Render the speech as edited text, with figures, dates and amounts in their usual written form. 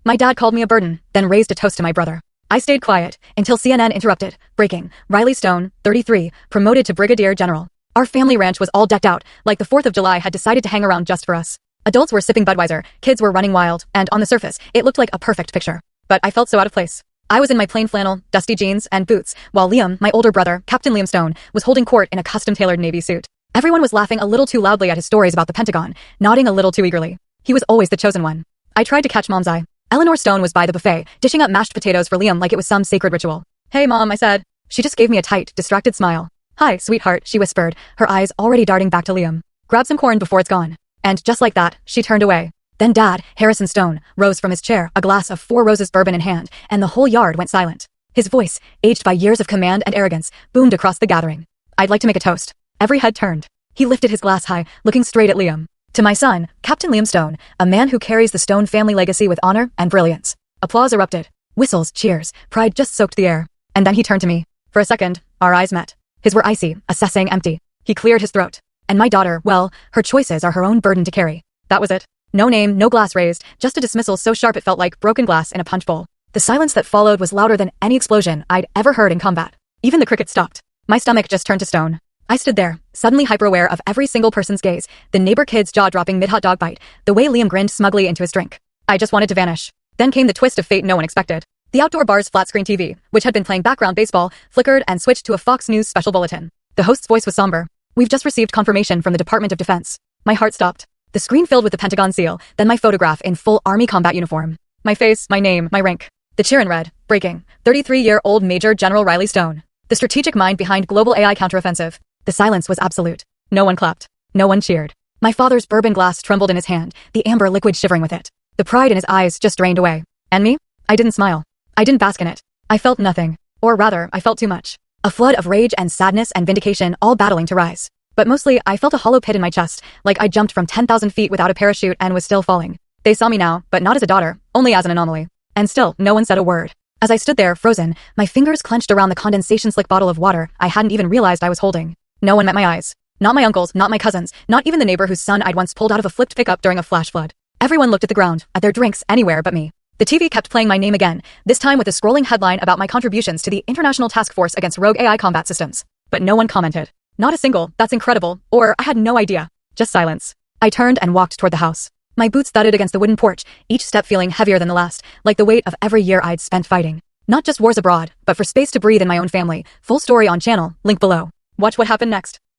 My dad called me a burden, then raised a toast to my brother. I stayed quiet until CNN interrupted. Breaking. Riley Stone, 33, promoted to Brigadier General. Our family ranch was all decked out, like the 4th of July had decided to hang around just for us. Adults were sipping Budweiser, kids were running wild, and on the surface, it looked like a perfect picture. But I felt so out of place. I was in my plain flannel, dusty jeans, and boots, while Liam, my older brother, Captain Liam Stone, was holding court in a custom-tailored Navy suit. Everyone was laughing a little too loudly at his stories about the Pentagon, nodding a little too eagerly. He was always the chosen one. I tried to catch Mom's eye. Eleanor Stone was by the buffet, dishing up mashed potatoes for Liam like it was some sacred ritual. "Hey, Mom," I said. She just gave me a tight, distracted smile. "Hi, sweetheart," she whispered, her eyes already darting back to Liam. "Grab some corn before it's gone." And just like that, she turned away. Then Dad, Harrison Stone, rose from his chair, a glass of Four Roses bourbon in hand, and the whole yard went silent. His voice, aged by years of command and arrogance, boomed across the gathering. "I'd like to make a toast." Every head turned. He lifted his glass high, looking straight at Liam. "To my son, Captain Liam Stone, a man who carries the Stone family legacy with honor and brilliance." Applause erupted. Whistles, cheers, pride just soaked the air. And then he turned to me. For a second, our eyes met. His were icy, assessing empty. He cleared his throat. "And my daughter, well, her choices are her own burden to carry." That was it. No name, no glass raised, just a dismissal so sharp it felt like broken glass in a punch bowl. The silence that followed was louder than any explosion I'd ever heard in combat. Even the crickets stopped. My stomach just turned to stone. I stood there, suddenly hyper-aware of every single person's gaze, the neighbor kid's jaw-dropping mid-hot dog bite, the way Liam grinned smugly into his drink. I just wanted to vanish. Then came the twist of fate no one expected. The outdoor bar's flat-screen TV, which had been playing background baseball, flickered and switched to a Fox News special bulletin. The host's voice was somber. "We've just received confirmation from the Department of Defense." My heart stopped. The screen filled with the Pentagon seal, then my photograph in full Army combat uniform. My face, my name, my rank. The cheer in red, breaking. 33-year-old Major General Riley Stone. The strategic mind behind global AI counteroffensive. The silence was absolute. No one clapped. No one cheered. My father's bourbon glass trembled in his hand, the amber liquid shivering with it. The pride in his eyes just drained away. And me? I didn't smile. I didn't bask in it. I felt nothing. Or rather, I felt too much. A flood of rage and sadness and vindication all battling to rise. But mostly, I felt a hollow pit in my chest, like I jumped from 10,000 feet without a parachute and was still falling. They saw me now, but not as a daughter, only as an anomaly. And still, no one said a word. As I stood there, frozen, my fingers clenched around the condensation-slick bottle of water I hadn't even realized I was holding. No one met my eyes. Not my uncles, not my cousins, not even the neighbor whose son I'd once pulled out of a flipped pickup during a flash flood. Everyone looked at the ground, at their drinks, anywhere but me. The TV kept playing my name again, this time with a scrolling headline about my contributions to the International Task Force Against Rogue AI Combat Systems. But no one commented. Not a single, "That's incredible," or "I had no idea." Just silence. I turned and walked toward the house. My boots thudded against the wooden porch, each step feeling heavier than the last, like the weight of every year I'd spent fighting. Not just wars abroad, but for space to breathe in my own family. Full story on channel, link below. Watch what happened next.